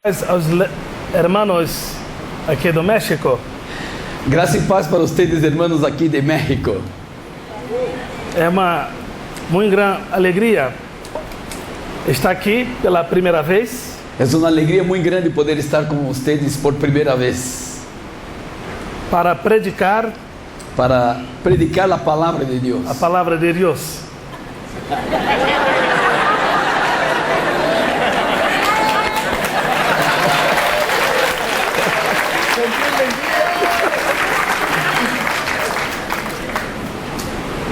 Aos hermanos aqui do México. Graça e paz para ustedes, hermanos aqui de México. É uma muito grande alegria estar aqui pela primeira vez. É uma alegria muito grande poder estar com vocês por primeira vez. Para predicar a palavra de Deus. A palavra de Deus.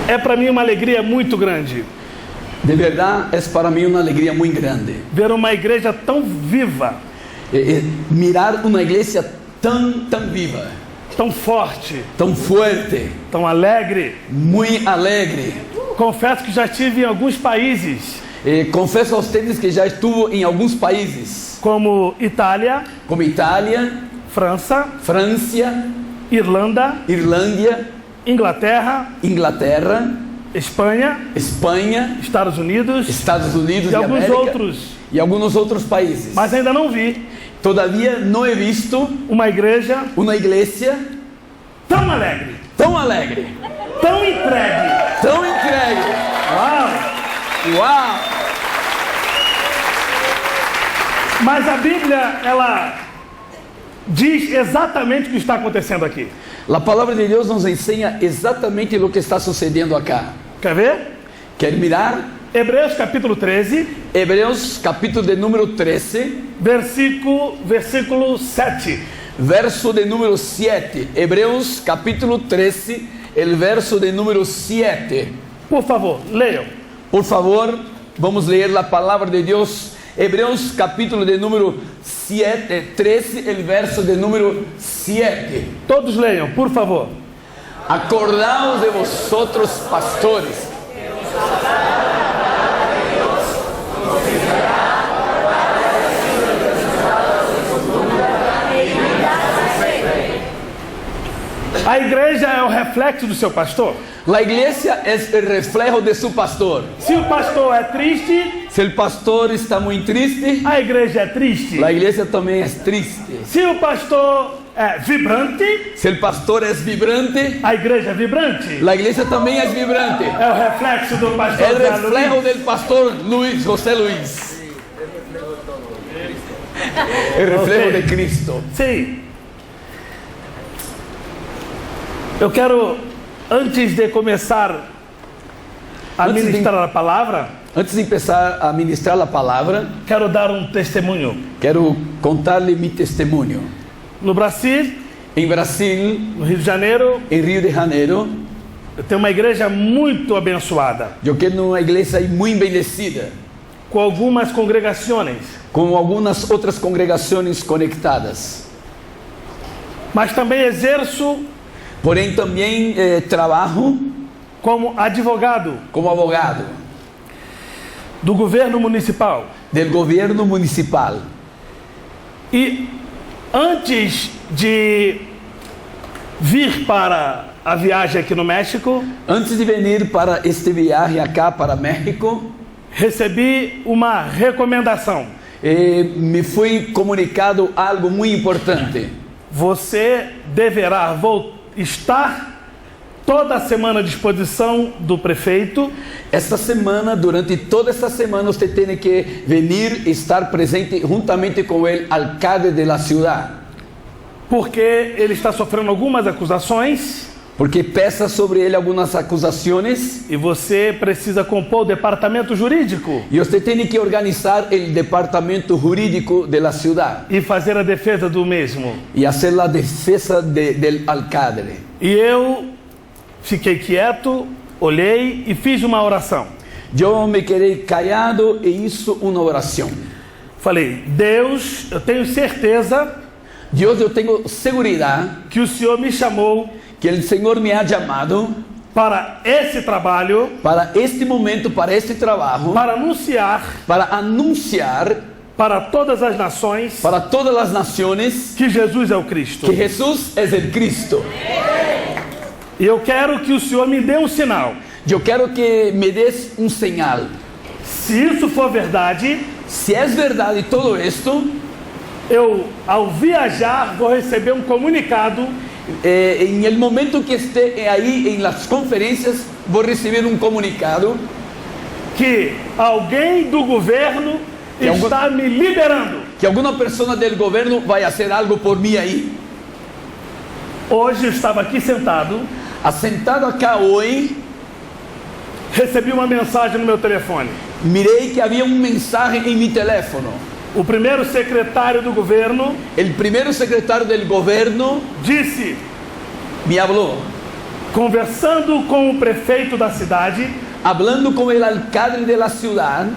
É para mim uma alegria muito grande. De verdade, é para mim uma alegria muito grande. Ver uma igreja tão viva. Mirar uma igreja tão viva. Tão forte. Tão forte. Tão alegre. Muito alegre. Confesso que já estive em alguns países. Confesso a vocês que já estive em alguns países. Como Itália. França. Irlanda. Inglaterra, Espanha, Estados Unidos e alguns outros. E alguns outros países. Mas ainda não vi. Todavia não he visto uma igreja tão alegre, tão entregue. Uau! Mas a Bíblia, ela diz exatamente o que está acontecendo aqui. A palavra de Deus nos ensina exatamente o que está sucedendo acá. Quer ver? Quer mirar? Hebreus capítulo 13. Hebreus capítulo de número 13. Versículo 7. Verso de número 7. Hebreus capítulo 13, el verso de número 7. Por favor, leiam. Por favor, vamos ler a palavra de Deus. Hebreus capítulo de número 13, el verso de número 7. Todos leiam, por favor. Acordaos de vosotros, pastores. A igreja é o reflexo do seu pastor. A igreja é o reflejo de seu pastor. Se o pastor é triste, se o pastor está muito triste, a igreja é triste. A igreja também é triste. Se o pastor é vibrante, se o pastor é vibrante, a igreja é vibrante. A igreja também é vibrante. É o reflexo do pastor. É o reflejo do pastor José Luiz. É o reflejo de Cristo. Sim. Eu quero, antes de começar a ministrar a palavra, antes de começar a ministrar a palavra, quero dar um testemunho. Quero contar-lhe meu testemunho. No Brasil, em Brasil, no Rio de Janeiro, em Rio de Janeiro, eu tenho uma igreja muito abençoada. Eu quero uma igreja muito bendecida. Com algumas congregações. Com algumas outras congregações conectadas. Mas também exerço. Porém também trabalho como advogado. Como advogado. Do governo municipal. Del governo municipal. E antes de vir para a viagem aqui no México. Antes de vir para este viagem acá para México. Recebi uma recomendação. Me foi comunicado algo muito importante. Você deverá estar toda a semana à disposição do prefeito. Esta semana, durante toda esta semana, você tem que vir e estar presente juntamente com o alcalde da cidade. Porque ele está sofrendo algumas acusações. Porque pesa sobre ele algumas acusações. E você precisa compor o departamento jurídico. E você tem que organizar o departamento jurídico da cidade. E fazer a defesa do mesmo. E fazer a defesa do alcalde. E eu fiquei quieto, olhei e fiz uma oração. Eu me quedei callado e hice uma oração. Falei, Deus, eu tenho certeza. Deus, eu tenho segurança que o Senhor me chamou. Que o Senhor me ha chamado para esse trabalho, para este momento, para este trabalho, para anunciar para todas as nações, que Jesus é o Cristo. Que Jesus é o Cristo. E eu quero que o Senhor me dê um sinal. Eu quero que me des um sinal. Se isso for verdade, se é verdade todo isto, eu, ao viajar, vou receber um comunicado. En el momento que esté ahí en las conferencias, voy a recibir un comunicado que alguém do governo está me liberando. Que alguma pessoa do governo vai fazer algo por mim aí. Hoje eu estava aqui sentado. Sentado acá hoje, recebi uma mensagem no meu telefone. Mirei que havia mensagem em meu telefone. O primeiro secretário do governo, o primeiro secretário do governo, disse, me falou, conversando com o prefeito da cidade, hablando com o alcalde da cidade,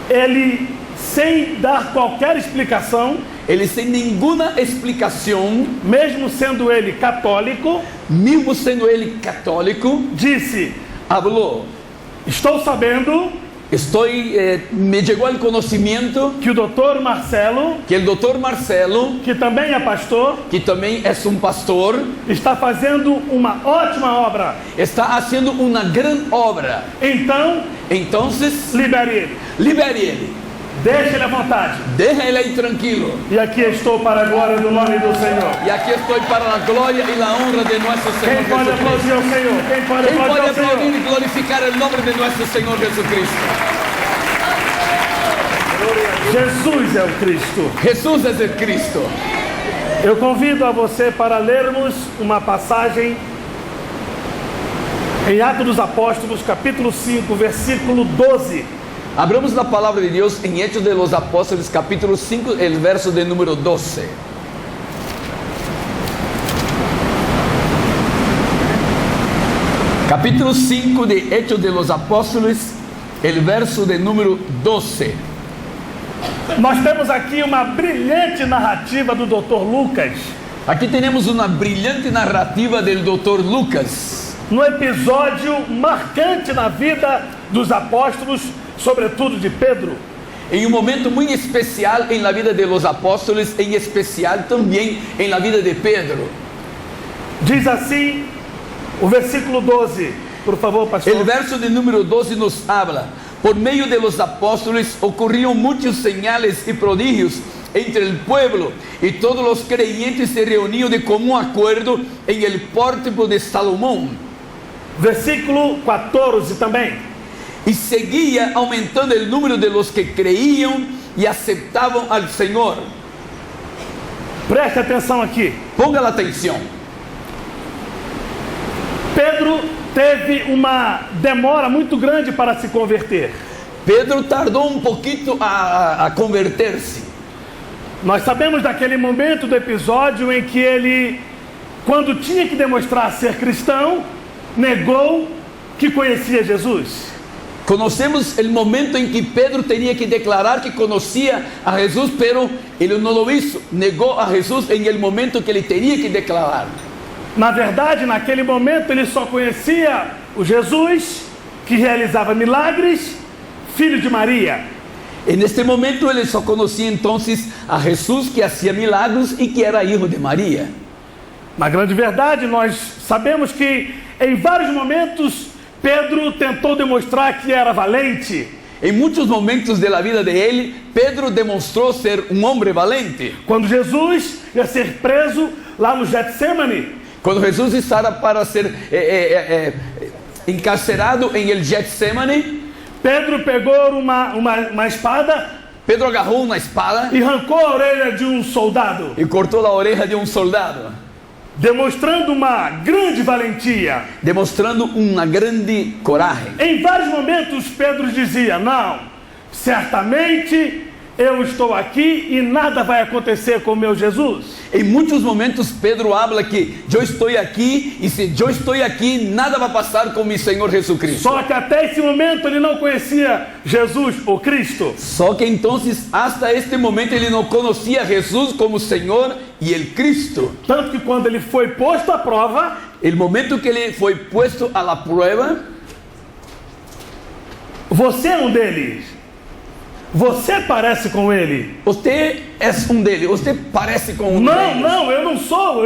ele, sem dar qualquer explicação, ele sem nenhuma explicação, mesmo sendo ele católico, disse, falou, estou sabendo, me chegou ao conhecimento que o Dr. Marcelo, que também é pastor, pastor, está fazendo uma ótima obra, está fazendo uma grande obra. Então, libere ele, deixe ele à vontade, deixa ele aí tranquilo. E aqui estou para a glória do nome do Senhor. E aqui estou para a glória e a honra de nosso Senhor. Quem pode aplaudir ao Senhor? Quem pode aplaudir e glorificar o nome de nosso Senhor Jesus Jesus é o Cristo. Jesus é o Cristo. Eu convido a você para lermos uma passagem em Atos dos Apóstolos, capítulo 5, versículo 12. Abramos a palavra de Deus em Hechos de los Apóstolos, capítulo 5, el verso de número 12. Capítulo 5 de Hechos de los Apóstolos, el verso de número 12. Nós temos aqui uma brilhante narrativa do Dr. Lucas. Aqui temos uma brilhante narrativa do Dr. Lucas. No episódio marcante na vida dos apóstolos, sobretudo de Pedro. Em momento muito especial em la vida de los apóstolos, em especial também em la vida de Pedro. Diz assim o versículo 12, por favor, pastor. O verso de número 12 nos habla: por meio de los apóstolos ocorriam muitos señales e prodígios entre el pueblo, e todos os creyentes se reuniam de comum acordo em el pórtico de Salomão. Versículo 14 também. E seguia aumentando o número de los que creiam e aceitavam ao Senhor. Preste atenção aqui. Ponga a atenção. Pedro teve uma demora muito grande para se converter. Pedro tardou pouquinho a converter-se. Nós sabemos daquele momento do episódio em que ele, quando tinha que demonstrar ser cristão, negou que conhecia Jesus. Conhecemos o momento em que Pedro tinha que declarar que conhecia a Jesus, pero ele não lo hizo, negou a Jesus em el momento que ele tinha que declarar. Na verdade, naquele momento ele só conhecia o Jesus que realizava milagres, filho de Maria. E neste momento ele só conhecia então a Jesus que fazia milagres e que era filho de Maria. Na grande verdade, nós sabemos que em vários momentos Pedro tentou demonstrar que era valente. Em muitos momentos da vida de ele, Pedro demonstrou ser um homem valente. Quando Jesus ia ser preso lá no Getsemane, quando Jesus estava para ser encarcerado em el Getsemane, Pedro pegou uma espada. Pedro agarrou uma espada e arrancou a orelha de um soldado. E cortou a orelha de um soldado. Demonstrando uma grande valentia. Demonstrando uma grande coragem. Em vários momentos Pedro dizia: não, certamente eu estou aqui e nada vai acontecer com meu Jesus. Em muitos momentos Pedro habla que eu estou aqui e se eu estou aqui nada vai passar com meu Senhor Jesus Cristo. Só que até esse momento ele não conhecia Jesus, o Cristo. Só que então, hasta este momento ele não conhecia Jesus como Senhor e el Cristo. Tanto que quando ele foi posto à prova, el momento que ele foi posto a la prueba, você é um deles. Você parece com ele? Usted es un de ellos. Usted parece con uno de Não, ellos. não, eu não sou.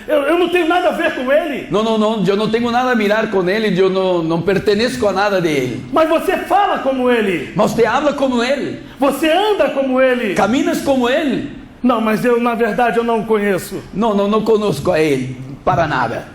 Eu não tenho nada a ver com ele. No, no, no, yo no tengo nada a mirar con él y yo no pertenezco a nada de él. Mas você fala como ele. Mas usted habla como él, Você anda como ele. caminas como él. Não, mas eu, na verdade, eu não o conheço. No conozco a él para nada.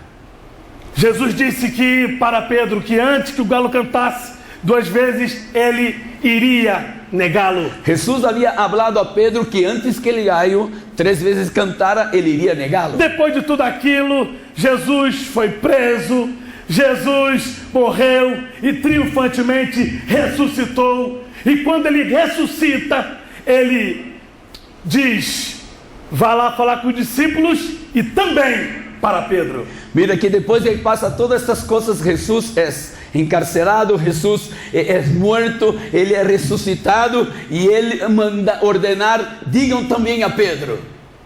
Jesus disse que para Pedro que antes que o galo cantasse 2 vezes, ele iria negá-lo. Jesús había hablado a Pedro que antes que el gallo 3 veces cantara, él iría a negarlo. Depois de tudo aquilo, Jesus foi preso, Jesus morreu e triunfantemente ressuscitou. E quando ele ressuscita, ele diz: vá lá falar com os discípulos e também para Pedro. Mira que depois de que pasa todas estas cosas, Jesús es encarcelado, Jesús es muerto, ele é ressuscitado e ele manda ordenar, digam também a Pedro.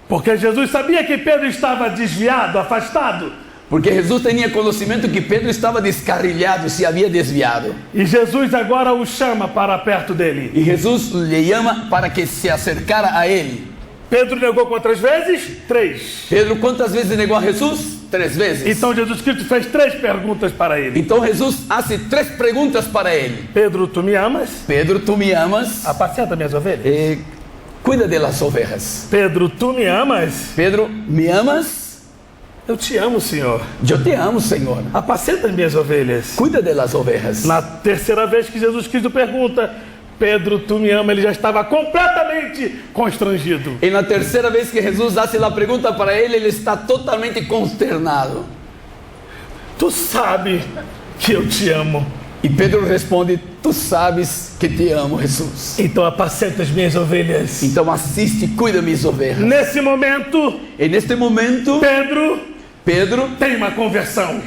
Porque Jesus sabia que Pedro estava desviado, afastado. Porque Jesús tenía conocimiento que Pedro estaba descarrilado, se había desviado. E Jesus agora o chama para perto dele. Y Jesús le llama para que se acercara a él. Pedro negou quantas vezes? 3. Pedro, ¿cuántas veces negó a Jesús? 3 veces. Então Jesus Cristo fez 3 perguntas para ele. Então Jesús hace 3 preguntas para él. Pedro, tu me amas? Pedro, ¿tú me amas? Apacenta minhas ovelhas. Cuida de las ovejas. Pedro, tu me amas? Pedro, ¿me amas? Eu te amo, Senhor. Yo te amo, Señor. Apacenta minhas ovelhas. Cuida de las ovejas. Na terceira vez que Jesus Cristo pergunta, Pedro, tu me amas? Ele já estava completamente constrangido. En la tercera vez que Jesús hace la pregunta para él, él está totalmente consternado. Tu sabe que eu te amo. Y Pedro responde, tú sabes que te amo, Jesús. Então apacenta as minhas ovelhas. Então assiste e cuida minhas ovelhas. Nesse momento, Neste momento, Pedro tem uma conversão.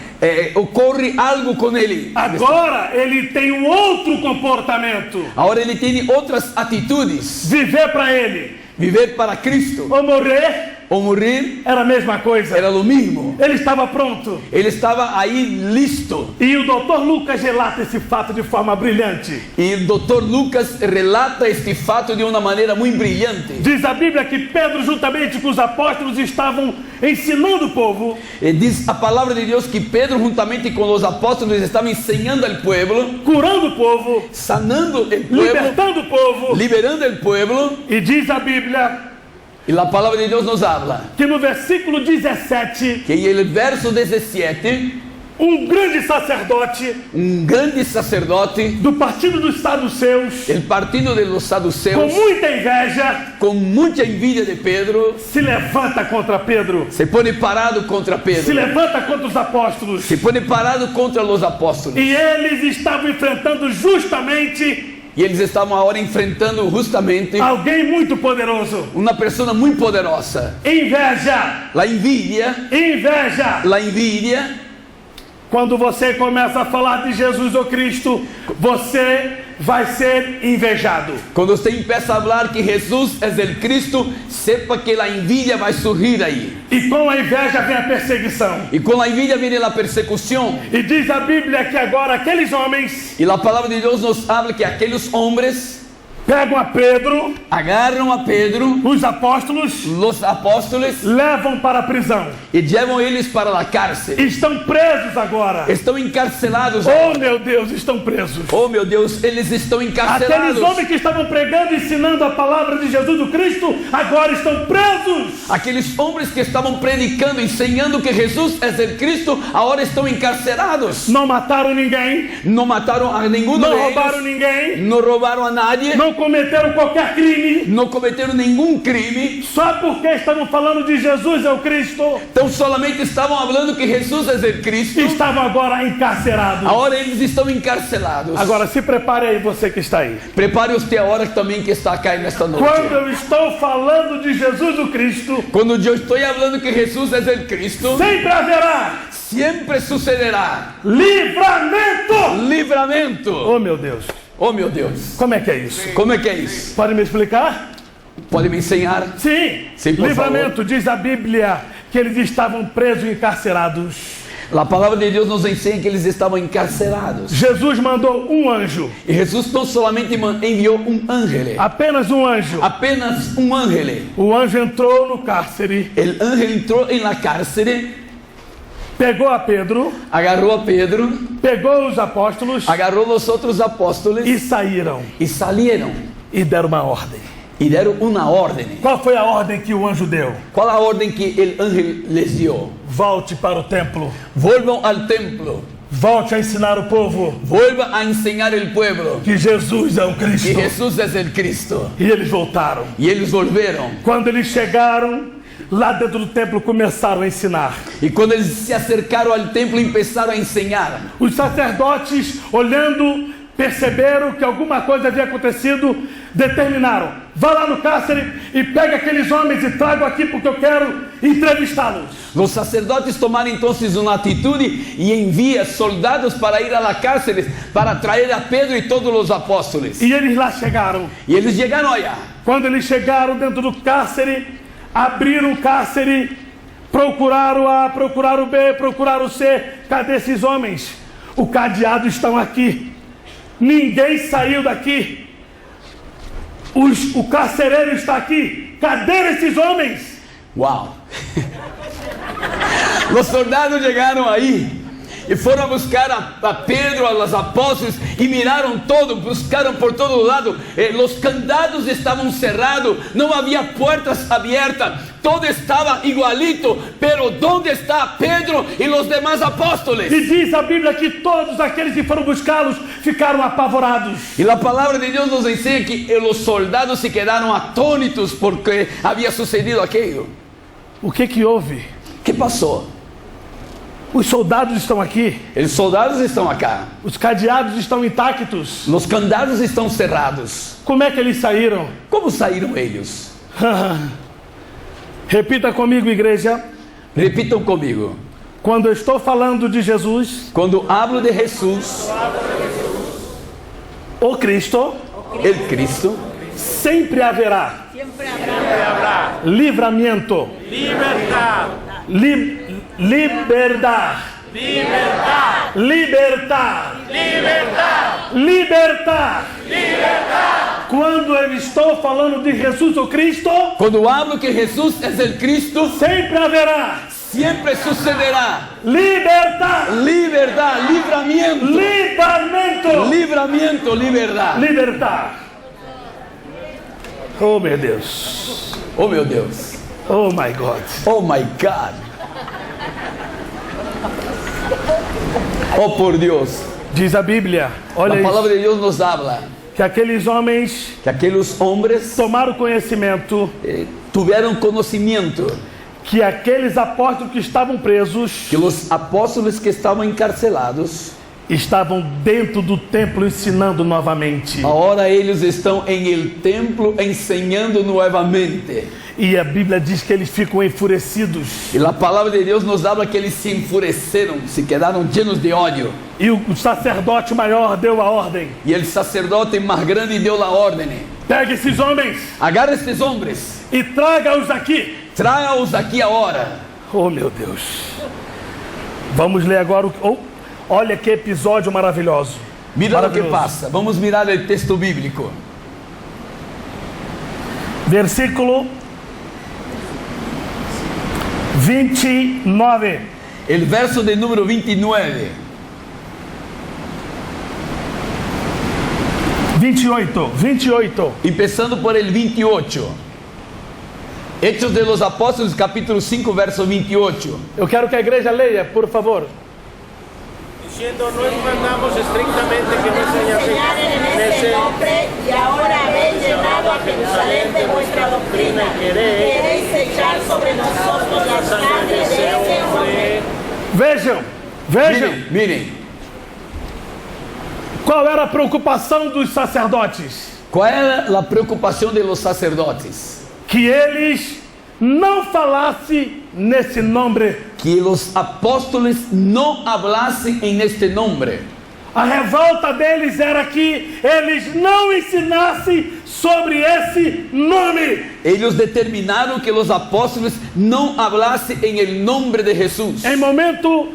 ocorre algo com ele. Agora ele tem um outro comportamento. Agora ele tem outras atitudes. Viver para ele Viver para Cristo ou morrer ou morrer era a mesma coisa. era lo mismo. Ele estava pronto. Ele estava aí listo. E o Dr. Lucas relata esse fato de forma brilhante. E o Dr. Lucas relata este fato de uma maneira muito brilhante. Diz a Bíblia que Pedro, juntamente com os apóstolos, estavam ensinando o povo. Diz a palavra de Deus que Pedro, juntamente com os apóstolos, estava ensinando ao povo, Curando o povo, sanando o povo, libertando o povo. liberando o povo. E diz a Bíblia E a palavra de Deus nos habla que no versículo 17, que em el verso 17, um grande sacerdote grande sacerdote do partido dos saduceus, el partido de los com saduceos, muita inveja, com muita envidia de Pedro, se levanta contra Pedro, se pone parado contra se Pedro, levanta contra os apóstolos. se pone parado contra os apóstolos. E eles estavam enfrentando justamente E eles estavam agora enfrentando justamente alguém muito poderoso. uma pessoa muito poderosa. Inveja, A envidia, inveja. a envidia. Quando você começa a falar de Jesus ou Cristo, você vai ser invejado. Quando você começa a falar que Jesus é o Cristo, sepa que a envidia vai surgir aí. E com a inveja vem a perseguição. E com a envidia vem a persecução. E diz a Bíblia que agora aqueles homens E a palavra de Deus nos habla que aqueles homens pegam a Pedro, agarram a Pedro, os apóstolos, os apóstolos, levam para a prisão. e levam eles para a cárcel. Estão presos agora. Estão encarcelados. Oh meu Deus, estão presos. Oh meu Deus, eles estão Aqueles encarcelados. homens que estavam pregando e ensinando a palavra de Jesus o Cristo, agora estão presos. Aqueles homens que estavam predicando, ensinando que Jesus é o Cristo, agora estão encarcelados. Não mataram ninguém, Não mataram a nenhum não deles, roubaram ninguém, não roubaram a nadie, não cometeram qualquer crime. não cometeram nenhum crime. Só porque estavam falando de Jesus é o Cristo, Então solamente estavam falando que Jesus é o Cristo. estavam agora encarcerados. Agora eles estão encarcelados. Agora se prepare aí, você que está aí. Prepare você agora também que está aqui nesta noite. Quando eu estou falando de Jesus o Cristo, Quando eu estou falando que Jesus é o Cristo, sempre haverá sempre sucederá livramento. livramento. Oh meu Deus, Oh meu Deus, como é que é isso? como é que é isso? Pode me explicar? Pode me ensinar? Sim, Sim, por livramento, diz a Bíblia que eles estavam presos e encarcerados. La palabra de Dios nos enseña que eles estavam encarcelados. Jesus mandou um anjo, Y Jesús no solamente envió un ángel, apenas um anjo. apenas un ángel. O anjo entrou no cárcere, El ángel entró en la cárcel, pegou a Pedro, agarró a Pedro, pegou os apóstolos agarró los otros apóstoles e saíram y salieron e deram uma ordem. y dieron una orden. Qual foi a ordem que o anjo deu? ¿Cuál la orden que el ángel les dio? Volte para o templo, Vuelvan al templo, volte a ensinar o povo vuelvan a enseñar el pueblo que Jesus é o que Cristo. Jesús es el Cristo. E eles voltaram. Y ellos volvieron. Quando eles chegaram, lá dentro do templo começaram a ensinar. Y cuando ellos se acercaron al templo empezaron a enseñar. Os sacerdotes, olhando, perceberam que alguma coisa havia acontecido, determinaram: vá lá no cárcere e pega aqueles homens e traga aqui porque eu quero entrevistá-los. Los sacerdotes tomaron entonces una actitud y envían soldados para ir a la cárcel para traer a Pedro y todos los apóstoles. E eles lá chegaram. Y ellos llegaron allá. Quando eles chegaram dentro do cárcere, abriram o cárcere, procuraram A, procuraram B, procuraram C. Cadê esses homens? O cadeado estão aqui. Ninguém saiu daqui. O carcereiro está aqui. Cadê esses homens? Wow. Los soldados llegaron ahí y fueron a buscar a Pedro, a los apóstoles, y miraron todo, buscaron por todo lado. Los candados estaban cerrados, no había puertas abiertas, todo estaba igualito. Pero ¿dónde está Pedro y los demás apóstoles? E diz a Bíblia que todos aqueles que foram buscá-los ficaram apavorados. Y la palabra de Dios nos enseña que los soldados se quedaron atónitos porque había sucedido aquello. O que houve? ¿Qué pasó? Os soldados estão aqui. Los soldados están acá, Os cadeados estão intactos. los candados están cerrados. Como é que eles saíram? ¿Cómo salieron ellos? Repita comigo, igreja. Repitam conmigo. Quando eu estou falando de Jesus, Cuando hablo de Jesús, o Cristo, el Cristo, sempre haverá Siempre habrá livramento, libertad, liberdade, libertad, libertar, libertad, libertar. libertad. Quando eu estou falando de Jesus o Cristo, cuando hablo que Jesús es el Cristo, sempre haverá siempre sucederá libertar, libertad, libramiento, livramento, libramiento, libertad. libertar. Oh meu Deus, Oh, meu Dios. oh my God. Oh, my God. Oh, por Dios. Diz a Bíblia, olha La isso, palabra de Dios nos habla que aqueles homens que aquellos hombres tomaram conhecimento tuvieron conocimiento que aqueles apóstolos que estavam presos que los apóstoles que estaban encarcelados, estavam dentro do templo ensinando novamente. ahora ellos están en el templo enseñando nuevamente. E a Bíblia diz que eles ficam enfurecidos. Y la palabra de Dios nos habla que ellos se enfurecieron, se quedaron llenos de odio. E o sacerdote maior deu a ordem: Y el sacerdote más grande dio la orden: pegue esses homens agarra estos hombres, e traga-os aqui. tráigalos aquí ahora. Oh meu Deus. Vamos ler agora olha que episódio maravilhoso. Mira lo que Maravilhoso. pasa. Vamos mirar el texto bíblico. Versículo 29. El verso de número 29. 28. Empezando por el 28. Hechos de los Apóstoles, capítulo 5, verso 28. Eu quero que a igreja leia, por favor. Diciendo, no mandamos estrictamente que no enseñar en este nombre, y ahora habéis llenado a Jerusalén de vuestra doctrina. Queréis echar sobre nosotros la sangre de ese hombre. Vejam. Miren. Qual era a preocupação dos sacerdotes? ¿Cuál era la preocupación de los sacerdotes? Que eles não falassem nesse nome. Que los apóstoles no hablasen en este nombre. A revolta deles era que eles não ensinassem sobre esse nome. Ellos determinaron que los apóstoles no hablasen en el nombre de Jesús. Em momento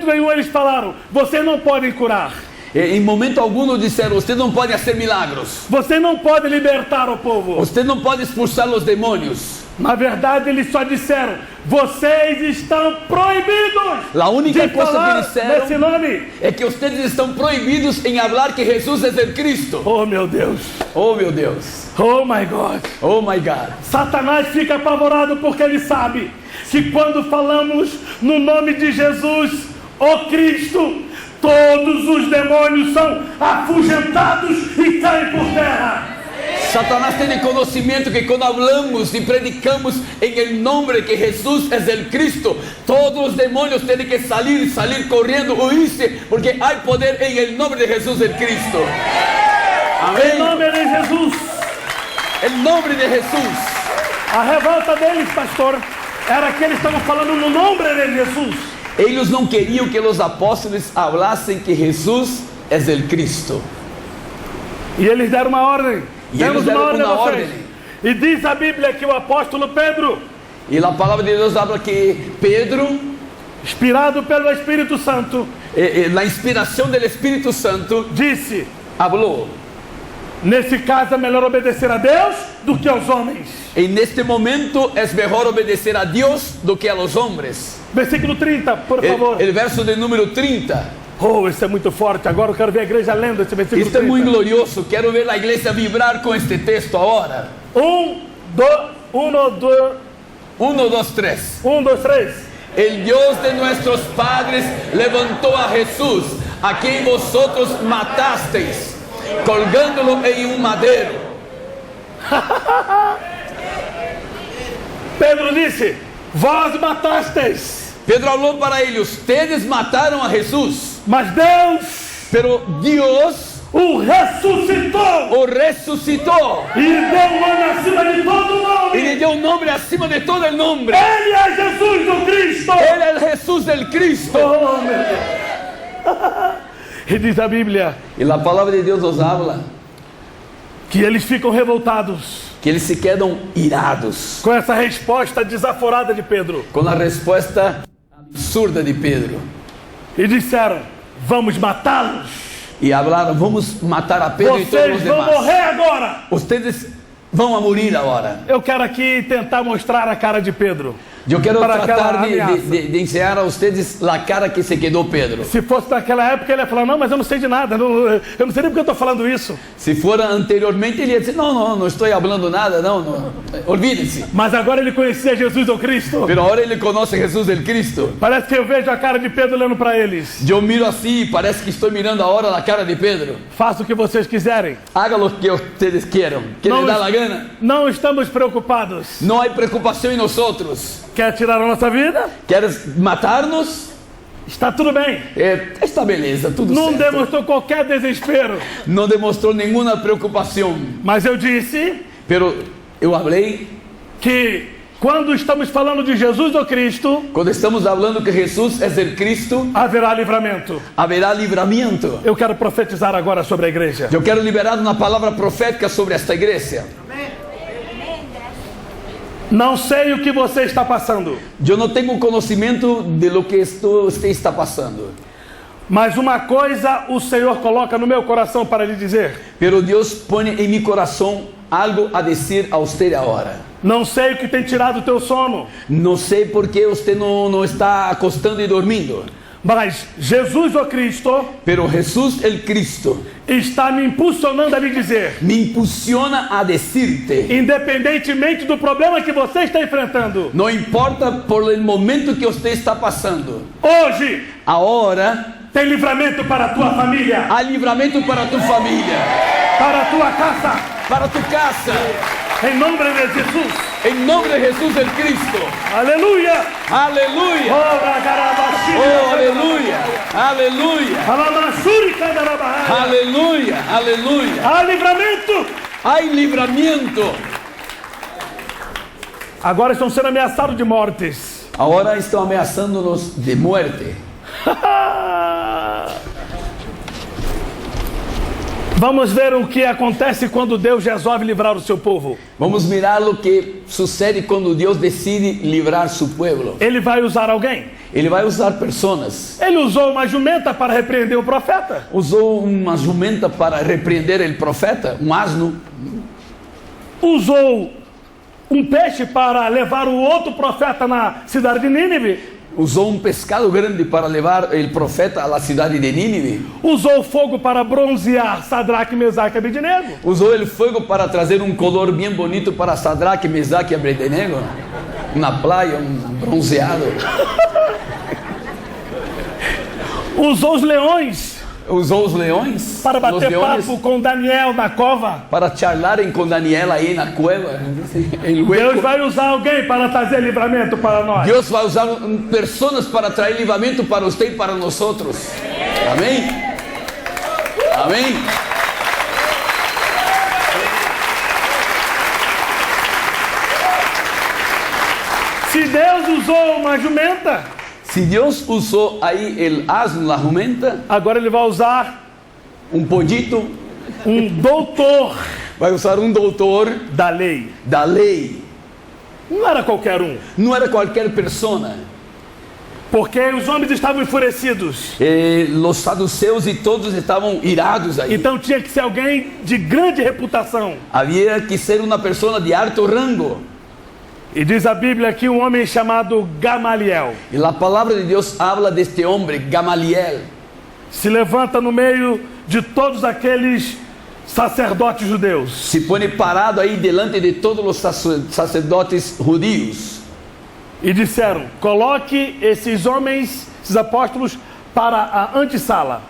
nenhum eles falaram: vocês não podem curar, En momento alguno disseram: usted no puede hacer milagros, você não pode libertar o povo. usted no puede expulsar los demonios. Na verdade, eles só disseram: vocês estão proibidos La única de cosa que falar disseram nesse nome. é que ustedes estão proibidos em hablar que Jesús es el Cristo. Oh meu Deus, Oh meu Deus, oh my God. oh my God. Satanás fica apavorado porque ele sabe que quando falamos no nome de Jesus, o Cristo, todos os demônios são afugentados e caem por terra. Satanás tiene conocimiento que cuando hablamos y predicamos en el nombre que Jesús es el Cristo, todos los demonios tienen que salir corriendo, huirse, porque hay poder en el nombre de Jesús el Cristo. Em Amén. nome de Jesus. El nombre de Jesús. A revolta deles, pastor, era que eles estavam falando no nome de Jesus. Ellos no querían que los apóstoles hablasen que Jesús es el Cristo. E eles deram uma ordem. E Demos eles deram uma ordem a uma vocês. ordem. E diz a Bíblia que o apóstolo Pedro, Y la palabra de Dios habla que Pedro, inspirado pelo Espírito Santo, la inspiración del Espíritu Santo, disse: habló. nesse caso é melhor obedecer a Deus do que aos homens. En este momento es mejor obedecer a Dios do que a los hombres. Versículo 30, por favor. El verso de número 30. Oh, isso é muito forte. Agora eu quero ver a igreja lendo esse versículo Esto es 30. muy glorioso. Quiero ver la iglesia vibrar con este texto ahora. 1, 2, 3. El Dios de nuestros padres levantó a Jesús, a quien vosotros matasteis, colgándolo en un madero. Pedro disse: vós matastes, Pedro habló para ellos: ustedes mataron a Jesús, mas Deus pero Dios o ressuscitou o resucitó e lhe deu um nome acima de todo y le nome. dio un nombre encima de todo el nombre. Ele é Jesus do Cristo. Él es el Jesús del Cristo. Oh, meu Deus. E diz a Bíblia Y la palabra de Dios nos habla que eles ficam revoltados que eles se quedam irados com essa resposta desaforada de Pedro com a resposta absurda de Pedro. e disseram: vamos matá-los. E hablaram: vamos matar a Pedro e todos os Vocês vão demais. morrer agora. Ustedes vão a morir agora. Eu quero aqui tentar mostrar a cara de Pedro. Eu quero Para tratar aquela ameaça. de ensinar a ustedes a cara que se quedou Pedro. Se fosse naquela época, ele ia falar: não, mas eu não sei de nada, eu não sei nem porque eu estou falando isso. Se fora anteriormente, ele ia dizer: não estou falando nada, não. Olvídense. Mas agora ele conhecia Jesus ou Cristo. Pero agora ele conhece Jesus el Cristo. Parece que eu vejo a cara de Pedro olhando para eles. Eu miro assim e parece que estou mirando agora a cara de Pedro. Faça o que vocês quiserem. Haga lo que ustedes quieran. Que les dá a gana. Não estamos preocupados. Não há preocupação em nós outros. Quer tirar a nossa vida? Queres matar-nos? Está tudo bem. Está beleza, tudo Não certo. demonstrou qualquer desespero. Não demonstrou nenhuma preocupação. Mas eu disse Pero eu falei, que quando estamos falando de Jesus ou Cristo, quando estamos falando que Jesus é o Cristo, haverá livramento. haverá livramento. Eu quero profetizar agora sobre a igreja. Eu quero liberar uma palavra profética sobre esta igreja. Não sei o que você está passando, Eu não tenho conhecimento de lo que você está passando. mas uma coisa o Senhor coloca no meu coração para lhe dizer. Pero Deus põe em meu coração algo a dizer a você agora. Não sei o que tem tirado o teu sono, Não sei por que você não está acostando e dormindo. mas Jesus o Cristo Pero Jesus el Cristo está me impulsionando a lhe dizer, me impulsiona a decirte, independentemente do problema que você está enfrentando, não importa por el momento que você está passando, hoje agora tem livramento para a tua família, há livramento para tu família, para a tua casa, para tu casa, em nome de Jesus. em nome de Jesus el Cristo. Aleluia! Aleluia! Oh, Oh, aleluia! Aleluia! Aleluia! Aleluia! Há livramento! Há livramento. Agora estão sendo ameaçados de mortes. Agora estão ameaçando-nos de morte. Vamos ver o que acontece quando Deus resolve livrar o seu povo. Vamos mirar lo que sucede quando Deus decide livrar su pueblo. Ele vai usar alguém. Ele vai usar personas. Ele usou uma jumenta para repreender o profeta. Usou uma jumenta para repreender o profeta, um asno. Usou um peixe para levar o outro profeta na cidade de Nínive. Usou um pescado grande para levar o profeta à cidade de Nínive. Usou fogo para bronzear Sadraque, Mesaque e Abednego. Usou o fogo para trazer um color bem bonito para Sadraque, Mesaque e Abednego. Na praia, um bronzeado. Usou os leões Usou os leões para bater os leões, papo com Daniel na cova. para charlarem com Daniel aí na cueva. Deus vai usar alguém para trazer livramento para nós. Deus vai usar pessoas para trazer livramento para você e para nós. Amém? Amém? Se Deus usou uma jumenta, Se Deus usou aí o asno, a jumenta, agora Ele vai usar pollito, um doutor vai usar doutor da lei. da lei. Não era qualquer um, Não era qualquer pessoa. porque os homens estavam enfurecidos. Os saduceus e todos estavam irados aí. Então tinha que ser alguém de grande reputação. Havia que ser uma pessoa de alto rango. E diz a Bíblia aqui um homem chamado Gamaliel. E a palavra de Deus habla deste homem, Gamaliel. Se levanta no meio de todos aqueles sacerdotes judeus. Se põe parado aí delante de todos os sacerdotes judíos. E disseram: coloque esses homens, esses apóstolos, para a antessala.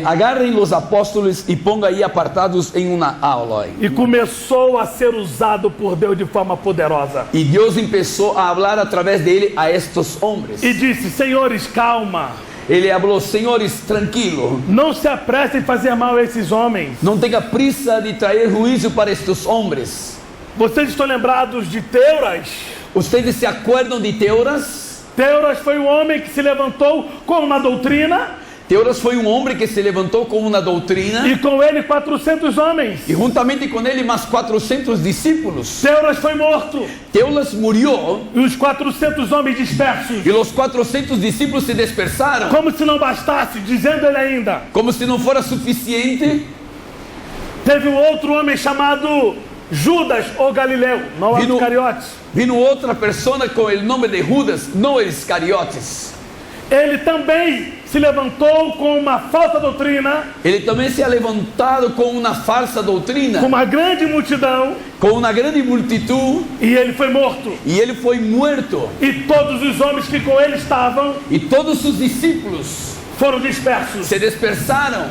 Agarrem os apóstolos e ponga aí apartados em uma aula. E começou a ser usado por Deus de forma poderosa. E Deus começou a falar através dele a estes homens. E disse: senhores, calma. Ele falou: senhores, tranquilo. Não se apressem em fazer mal a esses homens. Não tenha prisa de trazer juízo para estes homens. Vocês estão lembrados de Teuras? Vocês se acordam de Teuras? Teuras foi um homem que se levantou com uma doutrina. Teuras foi um homem que se levantou com uma doutrina. E com ele 400 homens. E juntamente com ele mais 400 discípulos. Teuras foi morto. Teuras murió. E os 400 homens dispersos. E os 400 discípulos se dispersaram. Como se não bastasse, dizendo ele ainda. Como se não fora suficiente. Teve um outro homem chamado Judas ou Galileu, não os Iscariotes. Vino outra pessoa com o nome de Judas, não os Iscariotes. Ele também se levantou com uma falsa doutrina. Ele também se ha levantado com uma falsa doutrina. Com uma grande multidão. Com uma grande multitud. E ele foi morto. E ele foi morto. E todos os homens que com ele estavam. E todos os discípulos foram dispersos. Se dispersaram.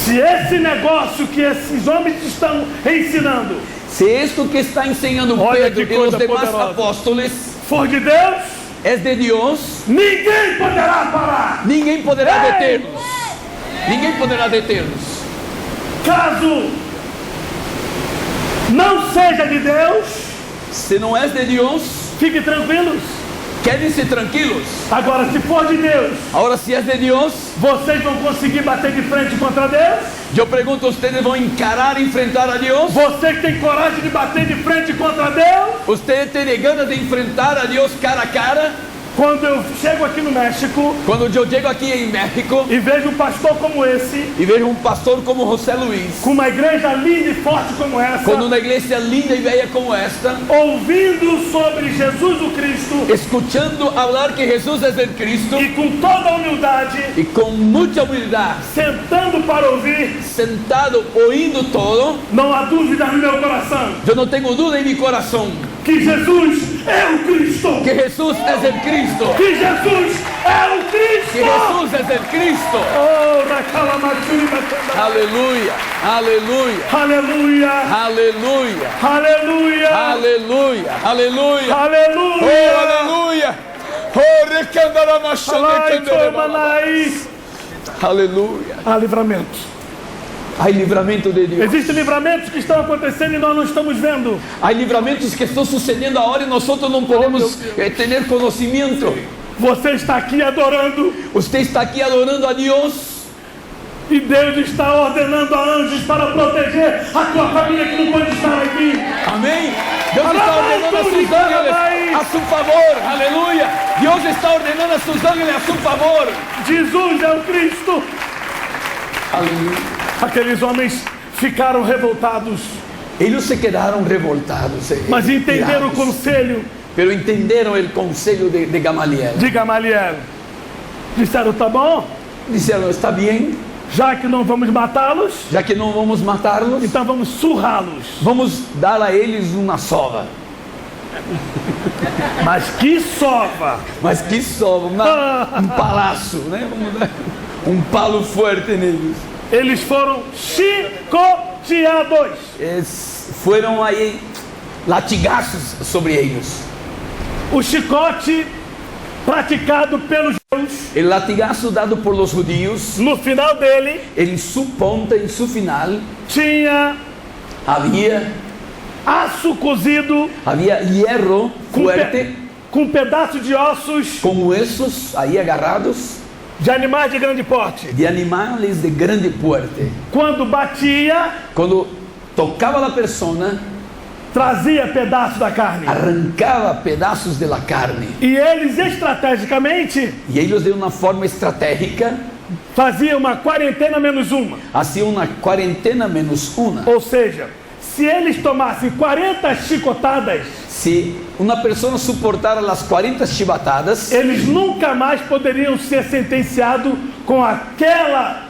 Se esse negócio que esses homens estão ensinando, se isto que está ensinando Pedro e os demais apóstolos for de Deus, é de Deus, ninguém poderá parar. Ninguém poderá deter-nos. Ninguém poderá deter-nos. Caso não seja de Deus, se não é de Deus, fiquem tranquilos. Quedem-se tranquilos. Agora, se for de Deus, agora se é de Deus, vocês vão conseguir bater de frente contra Deus? Eu pergunto, vocês vão encarar e enfrentar a Deus? Você que tem coragem de bater de frente contra Deus? Você tem ganas de enfrentar a Deus cara a cara? Quando eu chego aqui no México, quando eu chego aqui em México e vejo um pastor como esse, e vejo um pastor como José Luiz, com uma igreja linda e forte como essa, com uma igreja linda e velha como esta, ouvindo sobre Jesus o Cristo, escutando falar que Jesus é o Cristo, e com toda a humildade, e com muita humildade, sentando para ouvir, sentado ouvindo todo, não há dúvida no meu coração. Eu não tenho dúvida em meu coração que Jesus é o Cristo. Que Jesus é o Cristo. Que Jesus é o Cristo. Que Jesus é o Cristo. Oh, aleluia, aleluia, aleluia, aleluia, aleluia, aleluia, aleluia, aleluia, oh, aleluia, oh, aleluia. Há livramento. Há livramento de Deus. Existem livramentos que estão acontecendo e nós não estamos vendo. Há livramentos que estão sucedendo agora e nós não podemos ter conhecimento. Você está aqui adorando. Você está aqui adorando a Deus. E Deus está ordenando a anjos para proteger a tua família que não pode estar aqui. Amém. Deus está ordenando a sus ángeles a su favor. Aleluya. Dios está ordenando a sus ángeles a su favor. Jesus é o Cristo. Aleluya. Aqueles homens ficaram revoltados, Ellos se quedaron revoltados. mas entenderam o irados. conselho Pero entenderam el conselho de Gamaliel. de Gamaliel. Disseram, tá bom, Disseram, está bien, já que não vamos matá-los, já que não vamos matá-los, então vamos surrá-los. vamos dar a eles uma sova. Mas que sova! Mas que sova, um palaço, né? Vamos dar um palo forte neles. Eles foram chicoteados. Foram aí latigazos sobre eles. O chicote praticado pelos judeus, O latigazo dado por los judíos, no final dele, em su ponta, em su final, tinha havia aço cozido hierro com, fuerte, com pedaços de ossos com huesos aí agarrados, de animais de grande porte. de animais de grande porte. Quando batia, Quando tocava a persona, trazia pedaços da carne. arrancava pedaços de la carne. E eles estrategicamente E eles, de uma forma estratégica, faziam uma quarentena menos uma. faziam uma quarentena menos uma. Ou seja, se eles tomassem 40 chicotadas, Se uma pessoa suportar as 40 chibatadas, eles nunca mais poderiam ser sentenciados com aquela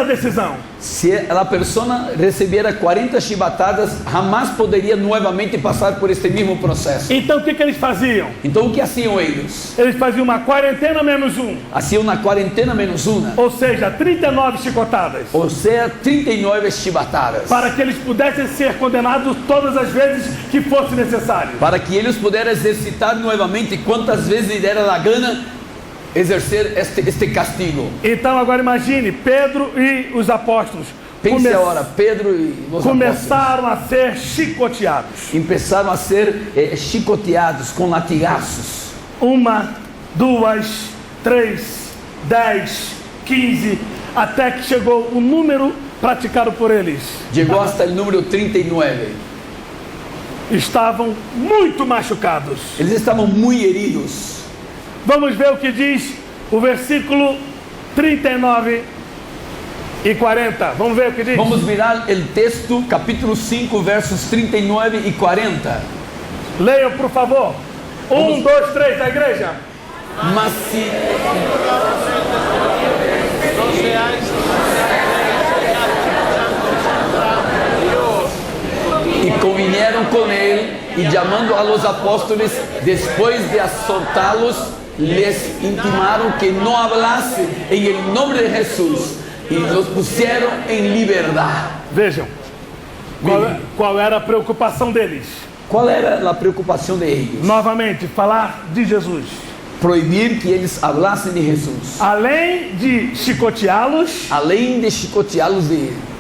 decisão. se a pessoa recebiera 40 chibatadas, jamais poderia novamente passar por este mesmo processo. Então o que eles faziam? Então o que faziam eles? Eles faziam uma quarentena menos um. Faziam uma quarentena menos uma, Ou seja, 39 chicotadas. ou seja, 39 chibatadas, Para que eles pudessem ser condenados todas as vezes que fosse necessário. para que eles pudessem exercitar novamente quantas vezes lhe dera a gana exercer este castigo. Então agora imagine, Pedro e os apóstolos Pense agora, Pedro e os apóstolos começaram a ser chicoteados. começaram a ser chicoteados com latigazos. 1, 2, 3, 10, 15, até que chegou o número praticado por eles. Chegou até o número 39. Estavam muito machucados. Eles estavam muito heridos. Vamos ver o que diz o versículo 39 e 40. Vamos ver o que diz? Vamos virar o texto, capítulo 5, versos 39 e 40. Leiam, por favor. 1, 2, 3, da igreja. Mas se No seáis e convinieron com ele, e chamando a los apóstolos, depois de azotá-los, les intimaram que não hablassem em el nome de Jesus, e los puseram em liberdade. Vejam, qual era a preocupação deles? Qual era a preocupação de eles? Novamente, falar de Jesus. Proibir que eles hablassem de Jesus. Além de chicoteá-los, Além de chicoteá-los,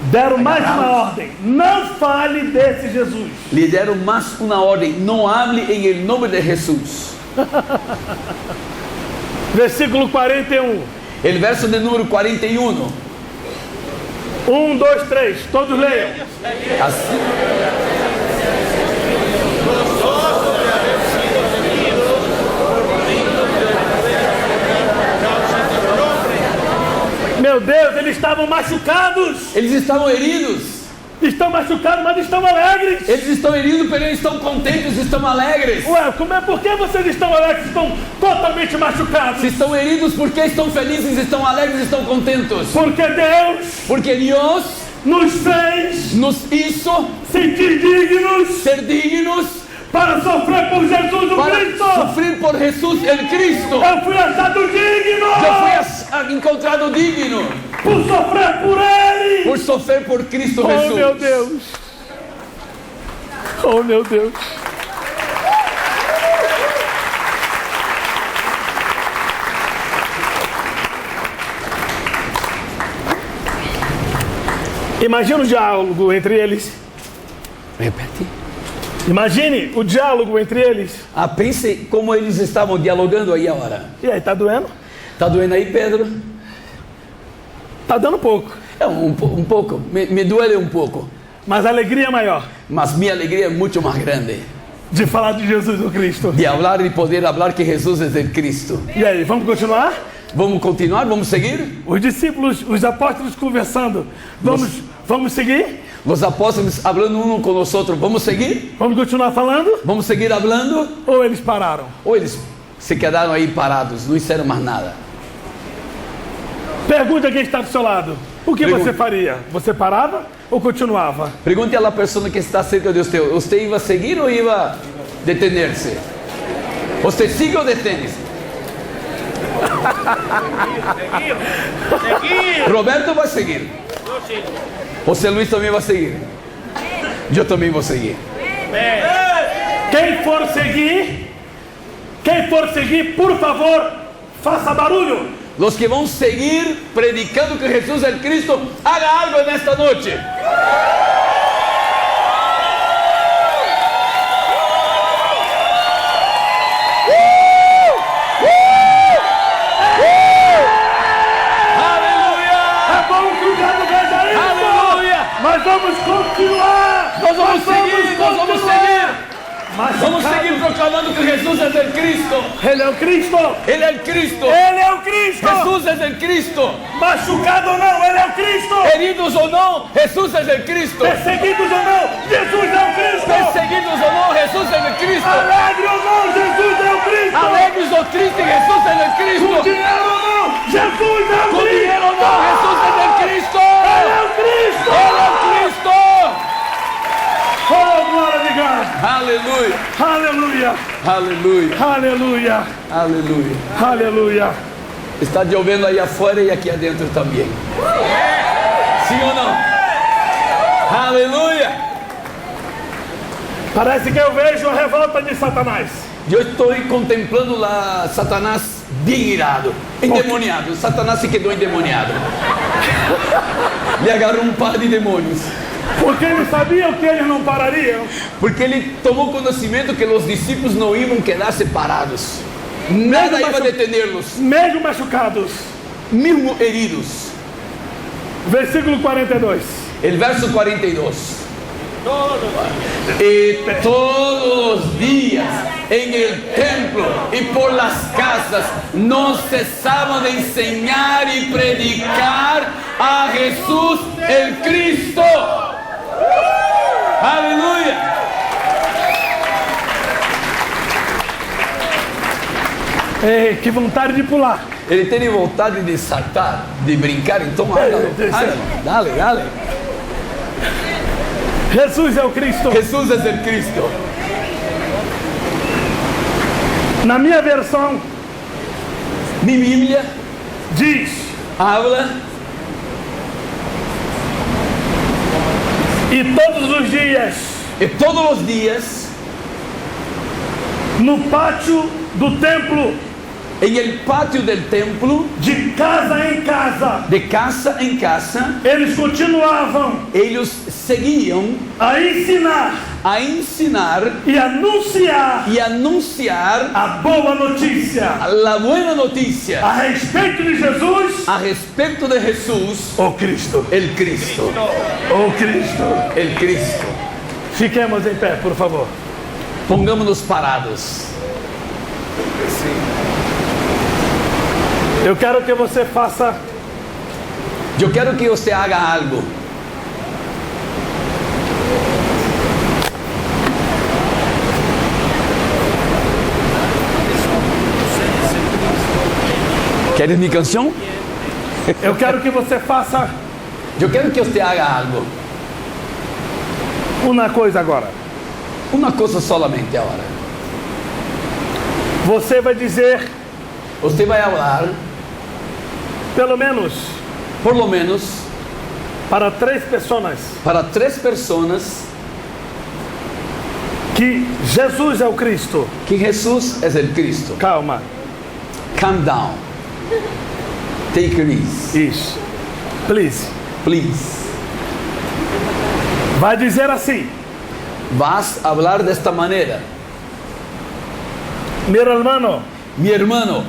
deram mais uma ordem: não fale desse Jesus. lhe deram mais uma ordem: não hable em el nome de Jesus. Versículo 41. El verso de número 41. 1, 2, 3, todos leiam. Assim, Meu Deus, eles estavam machucados. eles estavam heridos. Estão machucados, mas estão alegres. Eles estão heridos, porém eles estão contentes, estão alegres. Ué, por que vocês estão alegres? Estão totalmente machucados. Se estão heridos, porque estão felizes, estão alegres, estão contentos. Porque Deus Porque Deus nos fez nos hizo sentir dignos ser dignos para sofrer por Jesus o para Cristo. sofrer por Jesus el Cristo. Eu fui achado digno Eu fui encontrado digno por sofrer por Ele. por sofrer por Cristo Oh, Jesus. meu Deus. Oh, meu Deus. Imagina o diálogo entre eles. Repete. Imagine o diálogo entre eles. Pense como eles estavam dialogando aí agora. E aí, tá doendo? Tá doendo aí, Pedro? Tá dando pouco, É um pouco, me duele um pouco, mas a alegria é maior mas minha alegria é muito mais grande de falar de Jesus o Cristo. de falar e poder falar que Jesus é o Cristo. E aí, vamos continuar? Vamos continuar? Vamos seguir? Os discípulos, os apóstolos conversando. Vamos seguir? Os apóstolos falando um com os outros. Vamos seguir? Vamos continuar falando? Vamos seguir falando? Ou eles pararam? Ou eles se quedaram aí parados, não disseram mais nada? Pergunte a quem está do seu lado. O que Pergunta. você faria? Você parava ou continuava? Pergunte à pessoa que está cerca de você. Você ia seguir ou ia detener-se? Você sigue ou detém-se? Seguir. Roberto vai seguir. Yo sigo. José Luis também vai seguir. Eu também vou seguir. Quem for seguir, por favor, faça barulho. Los que vão seguir predicando que Jesus é Cristo, haga algo nesta noite. É bom que o diabo veja isso. Aleluia! Mas vamos continuar. Nós vamos seguir, nós vamos seguir. Vamos Machucado. seguir proclamando que Jesus é o Cristo. Ele é o Cristo. Ele é o Cristo. Ele é o Cristo. Jesus é o Cristo. Machucado ou não, ele é o Cristo. Heridos ou não, Jesus é o Cristo. Perseguidos ou não, Jesus é o Cristo. Perseguidos ou não, Jesus é o Cristo. Alegre ou não, Jesus é o Cristo. Alegres ou tristes, Jesus é o Com Cristo. dinheiro ou não, Jesus é o Com Cristo. dinheiro ou não, Jesus é o Cristo. Ele é o Cristo. Ele é o Cristo. Oh, glória de Deus. Aleluia. Aleluia. Aleluia. Aleluia. Aleluia. Aleluia. Está chovendo aí afuera e aqui adentro também. Sim ou não? Aleluia. Parece que eu vejo a revolta de Satanás. Eu estou contemplando lá Satanás bem irado, endemoniado. Satanás se quedou endemoniado. Lhe agarrou um par de demônios. Porque eles sabiam que eles não parariam. Porque ele tomou conhecimento que os discípulos não iam quedar separados. Nada ia detener-los, Mesmo machucados. mesmo heridos. Versículo 42. El verso 42. Y todos los días en el templo y por las casas no cesaban de enseñar y predicar a Jesús el Cristo. Aleluya. Que vontade de pular. Ele tem vontade de saltar, de brincar, então dale, dale. Jesus é o Cristo. Jesús es el Cristo. Na minha versão Mi Biblia diz: habla e todos os dias, que todos los días no pátio do templo, en el patio del templo, de casa em casa, de casa en casa, eles continuavam ellos seguían a ensinar a ensinar e anunciar y anunciar a boa notícia la buena noticia a respeito de Jesus, a respecto de Jesús, o Cristo. el Cristo, O Cristo. el Cristo. Fiquemos em pé, por favor. Pongámonos parados. Eu quero que você faça Yo quiero que usted haga algo. ¿Quieres mi canción? Eu quero que você faça Yo quiero que usted haga algo. uma coisa agora. Una cosa solamente ahora. Você vai dizer, Usted va a hablar, pelo menos, por lo menos, para 3 pessoas, para 3 personas, que Jesus é o Cristo. que Jesús es el Cristo. Calma. Calm down. Take it easy. Isso. Please. Please. Vai dizer assim: Vas a hablar de esta manera. meu irmão, Mi hermano,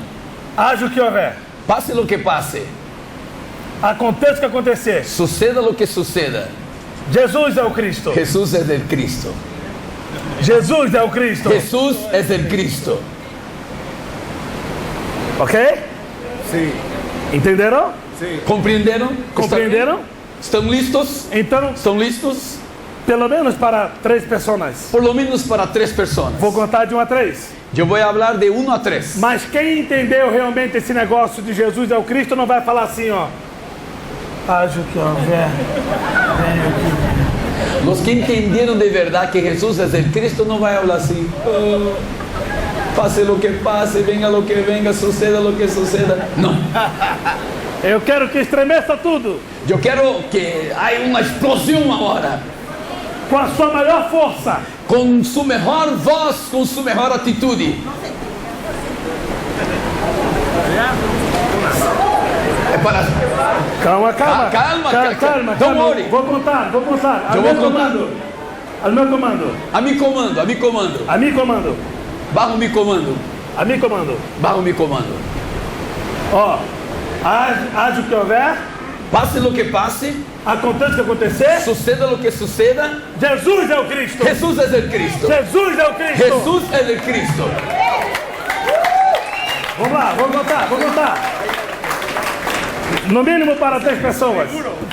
haja o que houver. pase lo que pase. Aconteça o que acontecer, suceda lo que suceda, Jesus é o Cristo. Jesús es el Cristo. Jesus é o Cristo. Jesús es el Cristo. Ok? Sí, Entenderam? sí. ¿Comprendieron? Compreenderam? ¿Están listos? Então, ¿Estão listos? pelo menos para 3 pessoas. Por lo menos para 3 personas. Vou contar de 1 a 3. Yo voy a hablar de 1 a 3. Mas quem entendeu realmente esse negócio de Jesus é o Cristo não vai falar assim, ó. Haja o que houver. Venha aqui. Los que entendieron de verdad que Jesús es el Cristo no van a hablar así. "Oh, pase lo que pase, venga lo que venga, suceda lo que suceda". No. Eu quero que estremeça tudo. Yo quiero que haya una explosión ahora. Com a sua maior força. Con su mejor voz, con su mejor actitud. É para... Calma. Calma. Don't worry. Vou contar. Ao Eu meu vou contar. comando. Ao meu comando. A mi comando. A mim comando. Bajo mi comando. A mim comando. Bajo mi comando. Ó. Haja o que houver. Pase lo que pase, Aconteça o que acontecer. suceda lo que suceda, Jesus é o Cristo. Jesús es el Cristo. Jesus é o Cristo. Jesús es el Cristo. Vamos lá, vou contar. No mínimo para 3 pessoas.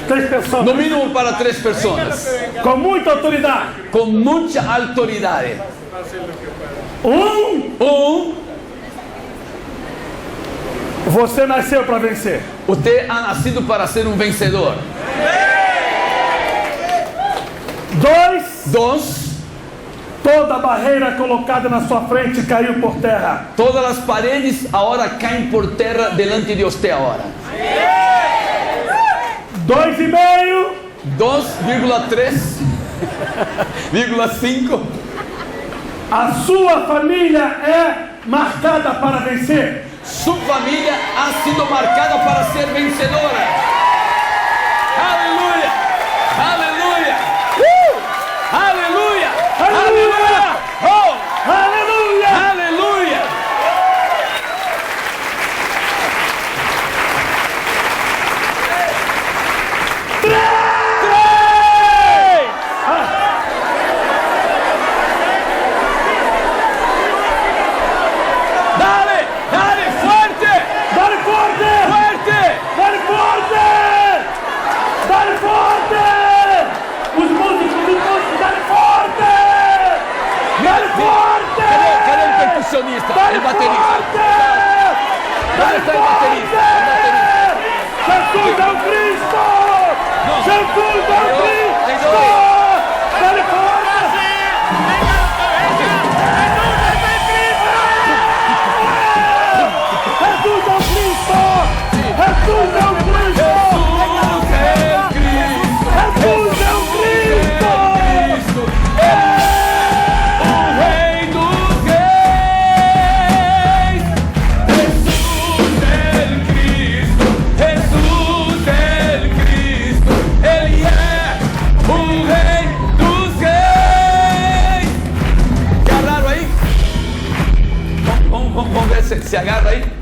3 pessoas. No mínimo para 3 personas, Com muita autoridade. con mucha autoridad. Você nasceu para vencer. Usted ha nacido para ser un vencedor. 2, toda barreira colocada na sua frente caiu por terra. Todas las paredes ahora caen por tierra delante de usted ahora. 2,5, 2,3, 5. a sua família é marcada para vencer. Su familia ha sido marcada para ser vencedora. Aleluya. Aleluya. Aleluya. Aleluia! Oh, Aleluia! aleluya. Dale, dale, fuerte, Dale forte! fuerte. Dale forte! Dale forte! Os músicos, dale forte! Dale forte! Cadê o percussionista? Dale El baterista. forte! ¿Dónde está el baterista? Jesus é o Cristo! Não. Jesus é o Aí, Cristo! ó. Dale forte! Jesus é o Cristo! Jesus é o Cristo! Jesus é o Cristo! O Rei dos Reis. Jesus é o Cristo. Jesus é o Cristo. Ele é o Rei dos Reis. Se agarraram aí? Vamos ver se agarra aí.